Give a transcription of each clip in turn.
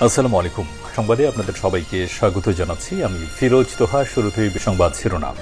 আসসালামু আলাইকুম। সংবাদে আপনাদের সবাইকে স্বাগত জানাচ্ছি। আমি ফিরোজ তোহা। শুরুতেই সংবাদ শিরোনাম।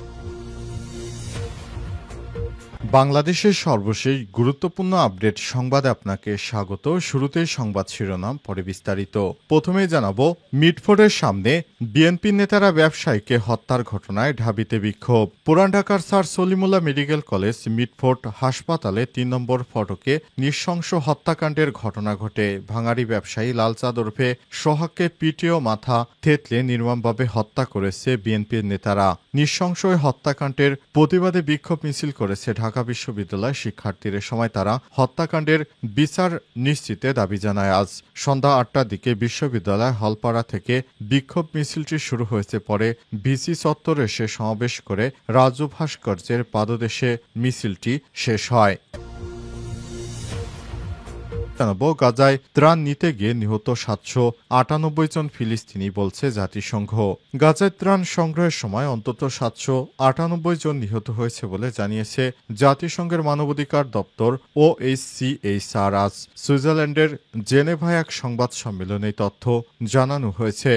বাংলাদেশের সর্বশেষ গুরুত্বপূর্ণ আপডেট সংবাদে আপনাকে স্বাগত। শুরুতেই সংবাদ শিরোনাম, পরে বিস্তারিত। প্রথমেই জানাবো, মিটফোর্ডের সামনে বিএনপি নেতারা ব্যবসায়ীকে হত্যার ঘটনায় ঢাবিতে বিক্ষোভ। পুরান ঢাকার sir Salimullah medical college Mitford হাসপাতালে ৩ নম্বর ফটকে নৃশংস হত্যাকাণ্ডের ঘটনা ঘটে। ভাঙাড়ি ব্যবসায়ী লালচাঁদ ওরফে সোহাগকে পিটিয়ে মাথা থেতলে নির্মমভাবে হত্যা করেছে বিএনপির নেতারা। নৃশংস হত্যাকাণ্ডের প্রতিবাদে বিক্ষোভ মিছিল করেছে ঢাকা বিশ্ববিদ্যালয় শিক্ষার্থীরা। সময় তারা হত্যাকাণ্ডের বিচার নিশ্চিতে দাবি জানায়। আজ সন্ধ্যা ৮টার দিকে বিশ্ববিদ্যালয় হলপাড়া থেকে বিক্ষোভ মিছিলটি শুরু হয়েছে। পরে ভিসি চত্বরে এসে সমাবেশ করে রাজু ভাস্কর্যের পাদদেশে মিছিলটি শেষ হয়। গাজায় ত্রাণ নিতে গিয়ে নিহত ৭৯৮ জন ফিলিস্তিনি, বলছে জাতিসংঘ। গাজায় ত্রাণ সংগ্রহের সময় অন্তত ৭৯৮ জন নিহত হয়েছে বলে জানিয়েছে জাতিসংঘের মানবাধিকার দপ্তর OHCHR। আজ সুইজারল্যান্ডের জেনেভায় এক সংবাদ সম্মেলনে এই তথ্য জানানো হয়েছে।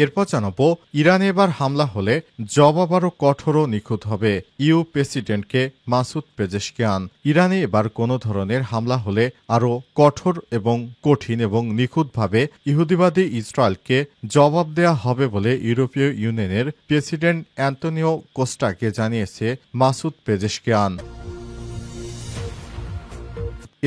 এরপর জানাবো, ইরানে এবার হামলা হলে জবাব আরও কঠোর ও নিখুঁত হবে। ইউ প্রেসিডেন্টকে মাসুদ পেজেশকিয়ান। ইরানে এবার কোনো ধরনের হামলা হলে আরও কঠোর এবং কঠিন এবং নিখুঁতভাবে ইহুদিবাদী ইসরায়েলকে জবাব দেয়া হবে বলে ইউরোপীয় ইউনিয়নের প্রেসিডেন্ট অ্যান্তনিও কোস্টাকে জানিয়েছে মাসুদ পেজেশকিয়ান।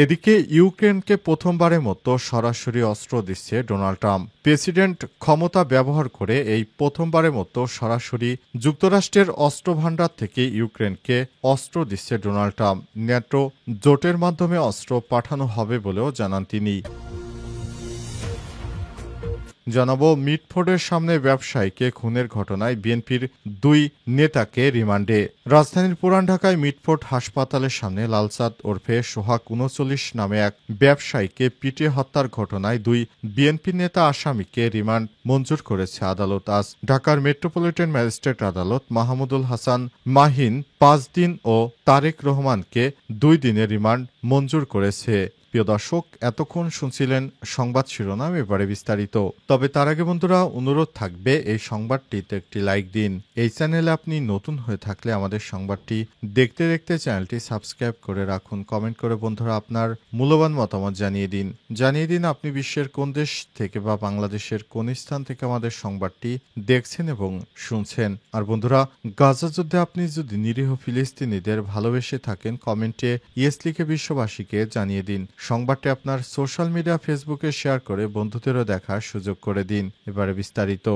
এদিকে ইউক্রেনকে প্রথমবারের মতো সরাসরি অস্ত্র দিচ্ছে ডোনাল্ড ট্রাম্প। প্রেসিডেন্ট ক্ষমতা ব্যবহার করে এই প্রথমবারের মতো সরাসরি যুক্তরাষ্ট্রের অস্ত্রভাণ্ডার থেকে ইউক্রেনকে অস্ত্র দিচ্ছে ডোনাল্ড ট্রাম্প। ন্যাটো জোটের মাধ্যমে অস্ত্র পাঠানো হবে বলেও জানান তিনি। জানাবো, মিটফোর্ডের সামনে ব্যবসায়ীকে খুনের ঘটনায় বিএনপির ২ নেতাকে রিমান্ডে। রাজধানীর পুরান ঢাকায় মিটফোর্ড হাসপাতালের সামনে লালচাঁদ ওরফে সোহাগ ৩৯ নামে এক ব্যবসায়ীকে পিটিয়ে হত্যার ঘটনায় ২ বিএনপি নেতা আসামিকে রিমান্ড মঞ্জুর করেছে আদালত। আজ ঢাকার মেট্রোপলিটন ম্যাজিস্ট্রেট আদালত মাহমুদুল হাসান মাহিন ৫ দিন ও তারেক রহমানকে ২ দিনের রিমান্ড মঞ্জুর করেছে। প্রিয় দর্শক, এতক্ষণ শুনছিলেন সংবাদ শিরোনাম, এবারে বিস্তারিত। তবে তার আগে বন্ধুরা, অনুরোধ থাকবে এই সংবাদটিতে একটি লাইক দিন। এই চ্যানেলে আপনি নতুন হয়ে থাকলে আমাদের সংবাদটি দেখতে দেখতে চ্যানেলটি সাবস্ক্রাইব করে রাখুন। কমেন্ট করে বন্ধুরা আপনার মূল্যবান মতামত জানিয়ে দিন আপনি বিশ্বের কোন দেশ থেকে বা বাংলাদেশের কোন স্থান থেকে আমাদের সংবাদটি দেখছেন এবং শুনছেন। আর বন্ধুরা, গাজা যুদ্ধে আপনি যদি নিরীহ ফিলিস্তিনিদের ভালোবেসে থাকেন, কমেন্টে ইয়েস লিখে বিশ্ববাসীকে জানিয়ে দিন। সংবাদটি আপনার সোশ্যাল মিডিয়া ফেসবুকে শেয়ার করে বন্ধুদেরও দেখার সুযোগ করে দিন। এবারে বিস্তারিত।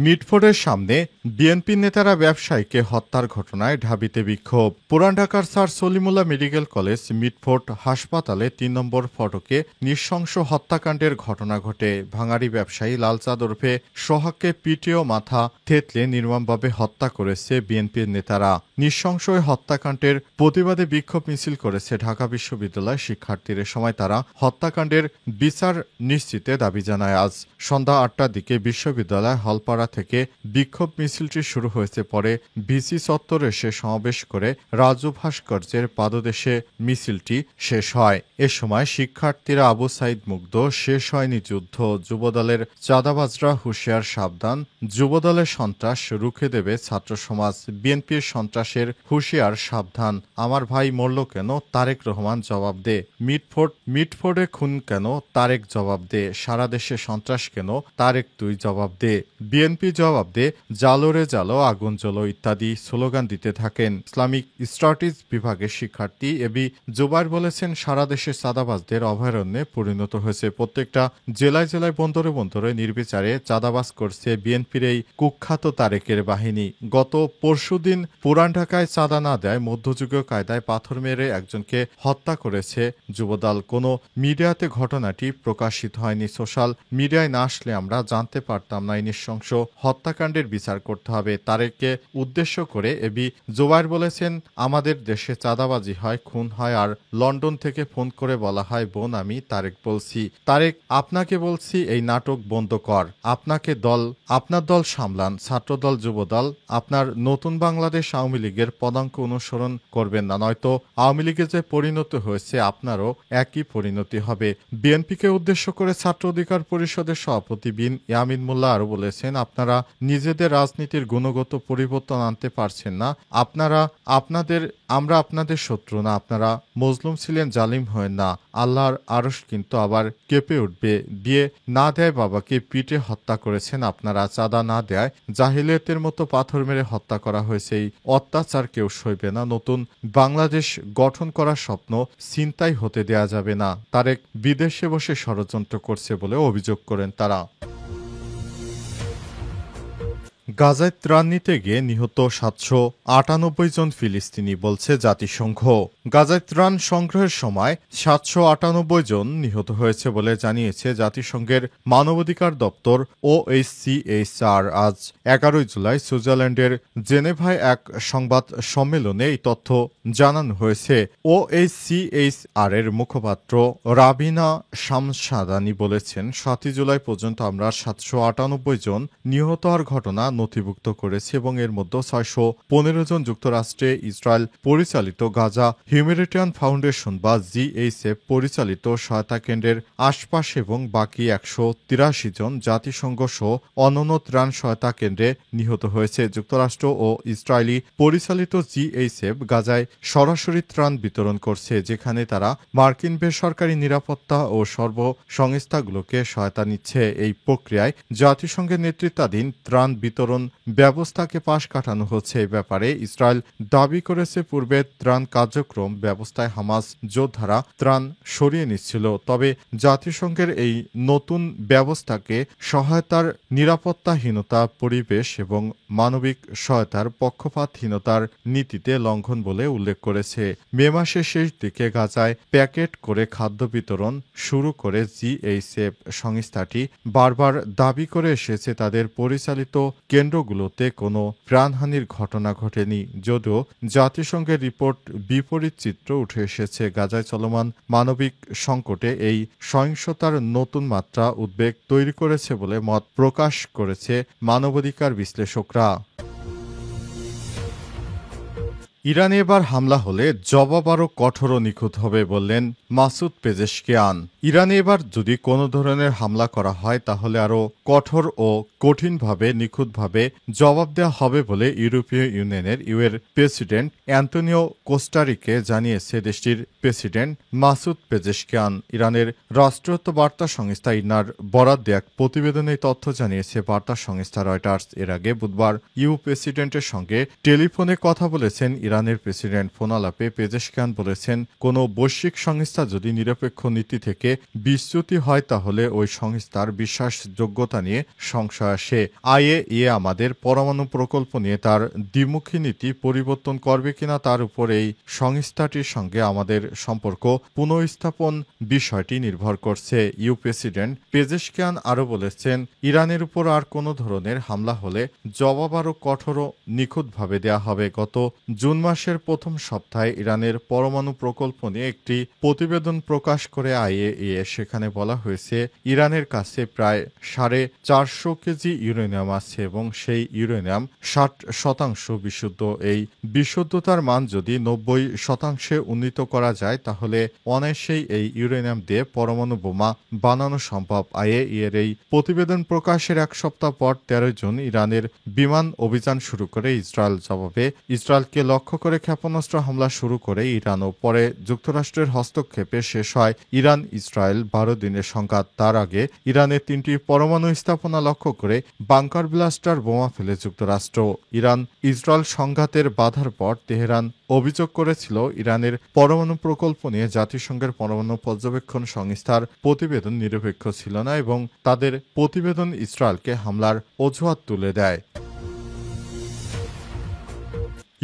মিটফোর্ডের সামনে বিএনপি নেতারা ব্যবসায়ীকে হত্যার ঘটনায় ঢাবিতে বিক্ষোভ। পুরান ঢাকার sir Salimullah medical college Mitford হাসপাতালে ৩ নম্বর ফটকে নৃশংস হত্যাকাণ্ডের ঘটনা ঘটে। ভাঙাড়ি ব্যবসায়ী লালচাঁদ ওরফে সোহাগকে পিটিয়ে মাথা থেতলে নির্মমভাবে হত্যা করেছে বিএনপির নেতারা। নৃশংস হত্যাকাণ্ডের প্রতিবাদে বিক্ষোভ মিছিল করেছে ঢাকা বিশ্ববিদ্যালয় শিক্ষার্থীরা। সময় তারা হত্যাকাণ্ডের বিচার নিশ্চিতে দাবি জানায়। আজ সন্ধ্যা ৮টার দিকে বিশ্ববিদ্যালয় হলপাড়া থেকে বিক্ষোভ মিছিলটি শুরু হয়েছে। পরে ভিসি চত্বরে এসে সমাবেশ করে রাজু ভাস্কর্যের পাদদেশে মিছিলটি শেষ হয়। এ সময় শিক্ষার্থীরা আবু সাইদ মুগ্ধ, শেষ হয়নি যুদ্ধ, যুবদলের চাঁদাবাজরা হুঁশিয়ার সাবধান, যুবদলের সন্ত্রাস রুখে দেবে ছাত্র সমাজ, বিএনপির সন্ত্রাসের হুঁশিয়ার সাবধান, আমার ভাই মরল কেন, তারেক রহমান জবাব দে, মিটফোর্ডে খুন কেন, তারেক জবাব দে, সারা দেশে সন্ত্রাস কেন, তারেক তুই জবাব দে, বিএনপি জবাব দে, জালো রে জালো, আগুন জ্বলো ইত্যাদি স্লোগান দিতে থাকেন। ইসলামিক স্টাডিজ বিভাগের শিক্ষার্থী এবি জুবাইর বলেছেন, সারা দেশে চাঁদাবাজদের অভয়ারণ্যে পরিণত হয়েছে। প্রত্যেকটা জেলায় জেলায় বন্দরে বন্দরে নির্বিচারে চাঁদাবাজ করছে বিএনপির এই কুখ্যাত তারেকের বাহিনী। গত পরশুদিন পুরান ঢাকায় চাঁদা না দেয় মধ্যযুগীয় কায়দায় পাথর মেরে একজনকে হত্যা করেছে যুবদল। কোনো মিডিয়াতে ঘটনাটি প্রকাশিত হয়নি। সোশ্যাল মিডিয়ায় না আসলে আমরা জানতে পারতাম না। এই নৃশংস হত্যাকাণ্ডের বিচার করতে হবে। তারেককে উদ্দেশ্য করে এবি জুবাইর বলেছেন, আমাদের দেশে চাঁদাবাজি হয়, খুন হয়, আর লন্ডন থেকে ফোন করে বলা হয়, বোন আমি তারেক বলছি, তারেক আপনাকে বলছি এই নাটক বন্ধ কর, আপনার দল সামলান, ছাত্রদল যুবদল, আপনার নতুন বাংলাদেশ আওয়ামী লীগের পদাঙ্ক অনুসরণ করবেন না, নয়তো আওয়ামী লীগে যে পরিণতি হয়েছে আপনারও একই পরিণতি হবে। বিএনপিকে উদ্দেশ্য করে ছাত্র অধিকার পরিষদের সভাপতি বিন ইয়ামিন মোল্লা আরও বলেছেন, আপনারা নিজেদের রাজনীতির গুণগত পরিবর্তন আনতে পারছেন না। আমরা আপনাদের শত্রু না। আপনারা মজলুম ছিলেন, জালিম হয়েন না। আল্লাহর আরশ কিন্তু আবার কেঁপে উঠবে। বিয়ে না দেয় বাবাকে পিটে হত্যা করেছেন আপনারা। চাঁদা না দেয় জাহিলিয়াতের মতো পাথর মেরে হত্যা করা হয়েছে। এই অত্যাচার কেউ সইবে না। নতুন বাংলাদেশ গঠন করার স্বপ্ন ছিনতাই হতে দেয়া যাবে না। তারেক বিদেশে বসে ষড়যন্ত্র করছে বলে অভিযোগ করেন তারা। গাজায় ত্রাণ নিতে গিয়ে নিহত 798 জন ফিলিস্তিনি, বলছে জাতিসংঘ। গাজায় ত্রাণ সংগ্রহের সময় 798 জন নিহত হয়েছে বলে জানিয়েছে জাতিসংঘের মানবাধিকার দপ্তর OHCHR। আজ 11 জুলাই সুইজারল্যান্ডের জেনেভায় এক সংবাদ সম্মেলনে এই তথ্য জানানো হয়েছে। OHCHR এর মুখপাত্র রাবিনা শামসাদানি বলেছেন, 7 জুলাই পর্যন্ত আমরা 798 জন নিহত হওয়ার ঘটনা নথিভুক্ত করেছে এবং এর মধ্যে 615 জন যুক্তরাষ্ট্রে ইসরায়েল পরিচালিত গাজা হিউম্যানিটেরিয়ান ফাউন্ডেশন বা GHF পরিচালিত সহায়তা কেন্দ্রের আশপাশে এবং বাকি 183 জন জাতিসংঘ সহ অন্যান্য ত্রাণ সহায়তা কেন্দ্রে নিহত হয়েছে। যুক্তরাষ্ট্র ও ইসরায়েলি পরিচালিত GHF গাজায় সরাসরি ত্রাণ বিতরণ করছে, যেখানে তারা মার্কিন বেসরকারি নিরাপত্তা ও সংস্থাগুলোকে সহায়তা নিচ্ছে। এই প্রক্রিয়ায় জাতিসংঘের নেতৃত্বাধীন ত্রাণ বিতরণ ব্যবস্থাকে পাশ কাটানো হচ্ছে। এ ব্যাপারে ইসরায়েল দাবি করেছে, পূর্বে ত্রাণ কার্যক্রম ব্যবস্থায় হামাস যোদ্ধারা ত্রাণ সরিয়ে নিচ্ছিল। তবে জাতিসংঘের এই নতুন ব্যবস্থাকে সহায়তার নিরাপত্তাহীনতা, পরিবেশ এবং মানবিক সহায়তার পক্ষপাতহীনতার নীতিতে লঙ্ঘন বলে উল্লেখ করেছে। মে মাসের শেষ দিকে গাজায় প্যাকেট করে খাদ্য বিতরণ শুরু করে GHF সংস্থাটি বারবার দাবি করে এসেছে তাদের পরিচালিত কেন্দ্রগুলোতে কোনো প্রাণহানির ঘটনা ঘটেনি। যদিও জাতিসংঘের রিপোর্ট বিপরীত চিত্র উঠে এসেছে। গাজায় চলমান মানবিক সংকটে এই সহিংসতার নতুন মাত্রা উদ্বেগ তৈরি করেছে বলে মত প্রকাশ করেছে মানবাধিকার বিশ্লেষকরা। ইরানে এবার হামলা হলে জবাব আরও কঠোর ও নিখুঁত হবে বললেন মাসুদ পেজেশকিয়ান। ইরানে এবার যদি কোনো ধরনের হামলা করা হয় তাহলে আরও কঠোর ও কঠিনভাবে, নিখুঁতভাবে জবাব দেওয়া হবে বলে ইউরোপীয় ইউনিয়নের প্রেসিডেন্ট অ্যান্তোনিও কোস্টারিকে জানিয়েছে দেশটির প্রেসিডেন্ট মাসুদ পেজেশকিয়ান। ইরানের রাষ্ট্রায়ত্ত বার্তা সংস্থা ইরনার বরাত দেয়া এক প্রতিবেদনে তথ্য জানিয়েছে বার্তা সংস্থা রয়টার্স। এর আগে বুধবার প্রেসিডেন্টের সঙ্গে টেলিফোনে কথা বলেছেন ইরানের প্রেসিডেন্ট। ফোন আলাপে পেজেশকিয়ান বলেছেন, কোনো বৈশ্বিক সংস্থা যদি নিরপেক্ষ নীতি থেকে বিচ্যুতি হয় তাহলে ওই সংস্থার বিশ্বাসযোগ্যতা নিয়ে সংশয় আসে। IAEA আমাদের পরমাণু প্রকল্প নিয়ে তার দ্বিমুখী নীতি পরিবর্তন করবে কিনা তার উপর এই সংস্থাটির সঙ্গে আমাদের সম্পর্ক পুনঃস্থাপন বিষয়টি নির্ভর করছে। প্রেসিডেন্ট পেজেশকিয়ান আরও বলেছেন, ইরানের উপর আর কোনো ধরনের হামলা হলে জবাব আরও কঠোর ও নিখুঁতভাবে দেওয়া হবে। গত জুন মাসের প্রথম সপ্তাহে ইরানের পরমাণু প্রকল্প নিয়ে একটি প্রতিবেদন প্রকাশ করে IAEA। সেখানে বলা হয়েছে, ইরানের কাছে প্রায় 450 কেজি ইউরেনিয়াম আছে এবং সেই ইউরেনিয়াম 60% বিশুদ্ধ। এই বিশুদ্ধতার মান যদি 90% উন্নীত করা যায় তাহলে অনায়াসেই এই ইউরেনিয়াম দিয়ে পরমাণু বোমা বানানো সম্ভব। IAEA এর এই প্রতিবেদন প্রকাশের এক সপ্তাহ পর 13 জুন ইরানের বিমান অভিযান শুরু করে ইসরায়েল। জবাবে ইসরায়েলকে লক্ষ্য করে ক্ষেপণাস্ত্র হামলা শুরু করে ইরানও। পরে যুক্তরাষ্ট্রের হস্তক্ষেপে শেষ হয় ইরান ইসরায়েল 12 দিনের সংঘাত। তার আগে ইরানের 3টি পরমাণু স্থাপনা লক্ষ্য করে বাংকার ব্লাস্টার বোমা ফেলে যুক্তরাষ্ট্র। ইরান ইসরায়েল সংঘাতের বাধার পর তেহরান অভিযোগ করেছিল ইরানের পরমাণু প্রকল্প নিয়ে জাতিসংঘের পরমাণু পর্যবেক্ষণ সংস্থার প্রতিবেদন নিরপেক্ষ ছিল না এবং তাদের প্রতিবেদন ইসরায়েলকে হামলার অজুহাত তুলে দেয়।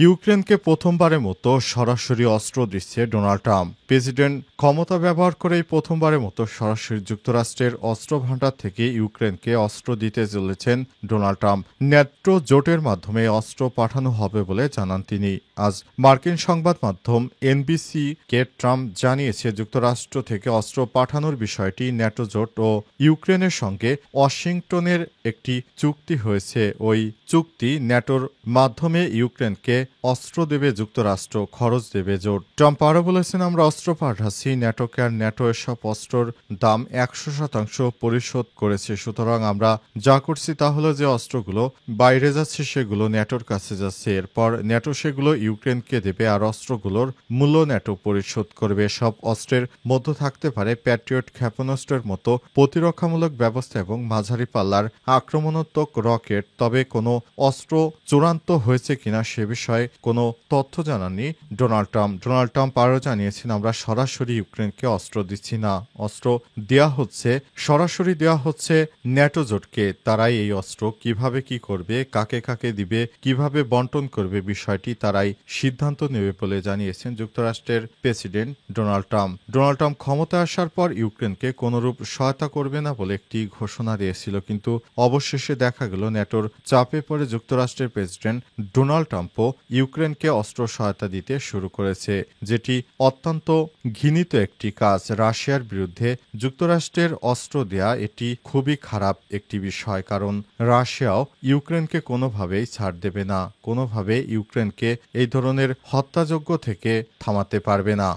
ইউক্রেনকে প্রথমবারের মতো সরাসরি অস্ত্র দিচ্ছে ডোনাল্ড ট্রাম্প। প্রেসিডেন্ট ক্ষমতা ব্যবহার করেই প্রথমবারের মতো সরাসরি যুক্তরাষ্ট্রের অস্ত্র ভাণ্ডার থেকে ইউক্রেনকে অস্ত্র দিতে চলেছেন ডোনাল্ড ট্রাম্প। ন্যাটো জোটের মাধ্যমে অস্ত্র পাঠানো হবে বলে জানান তিনি। আজ মার্কিন সংবাদ মাধ্যম NBC-কে ট্রাম্প জানিয়েছে, যুক্তরাষ্ট্র থেকে অস্ত্র পাঠানোর বিষয়টি ন্যাটো জোট ও ইউক্রেনের সঙ্গে ওয়াশিংটনের একটি চুক্তি হয়েছে। ওই চুক্তি ন্যাটোর মাধ্যমে ইউক্রেনকে অস্ত্র দেবে যুক্তরাষ্ট্র, খরচ দেবে জোট। ট্রাম্প আরও বলেছেন, আমরা অস্ত্র পাঠাচ্ছি ন্যাটোকে, আর ন্যাটো এসব অস্ত্রর দাম 100% পরিশোধ করেছে। সুতরাং আমরা যা করছি তা হলো যে অস্ত্রগুলো বাইরে যাচ্ছে সেগুলো ন্যাটোর কাছে যাচ্ছে। এরপর ন্যাটো সেগুলো ইউক্রেনকে দেবে, আর অস্ত্রগুলোর মূল্য ন্যাটো পরিশোধ করবে। সব অস্ত্রের মধ্যে থাকতে পারে প্যাট্রিয়ট ক্ষেপণাস্ত্রের মতো প্রতিরক্ষামূলক ব্যবস্থা এবং মাঝারি পাল্লার আক্রমণাত্মক রকেট। তবে কোনো অস্ত্র চূড়ান্ত হয়েছে কিনা সে বিষয়ে কোনো তথ্য জানাননি ডোনাল্ড ট্রাম্প। ডোনাল্ড ট্রাম্প আরও জানিয়েছেন, আমরা সরাসরি ইউক্রেনকে অস্ত্র দিচ্ছি না, অস্ত্র দেয়া হচ্ছে, সরাসরি দেওয়া হচ্ছে ন্যাটো জোটকে। তারাই এই অস্ত্র কিভাবে কি করবে, কাকে কাকে দিবে, কিভাবে বন্টন করবে, বিষয়টি তারাই সিদ্ধান্ত নেবে বলে জানিয়েছেন যুক্তরাষ্ট্রের president Donald Trump. Donald Trump ক্ষমতায় আসার পর ইউক্রেনকে কোনরূপ সহায়তা করবে না বলে একটি ঘোষণা দিয়েছিল, কিন্তু অবশেষে দেখা গেল ন্যাটোর চাপে পড়ে যুক্তরাষ্ট্রের প্রেসিডেন্ট ডোনাল্ড ট্রাম্পও ইউক্রেনকে অস্ত্র সহায়তা দিতে শুরু করেছে, যেটি অত্যন্ত ঘৃণিত একটি কাজ। রাশিয়ার বিরুদ্ধে যুক্তরাষ্ট্রের অস্ত্র দেয়া এটি খুবই খারাপ একটি বিষয়, কারণ রাশিয়াও ইউক্রেনকে কোনোভাবেই ছাড় দেবে না, কোনোভাবে ইউক্রেনকে এই ধরনের হত্যাযজ্ঞ থেকে থামাতে পারবে না।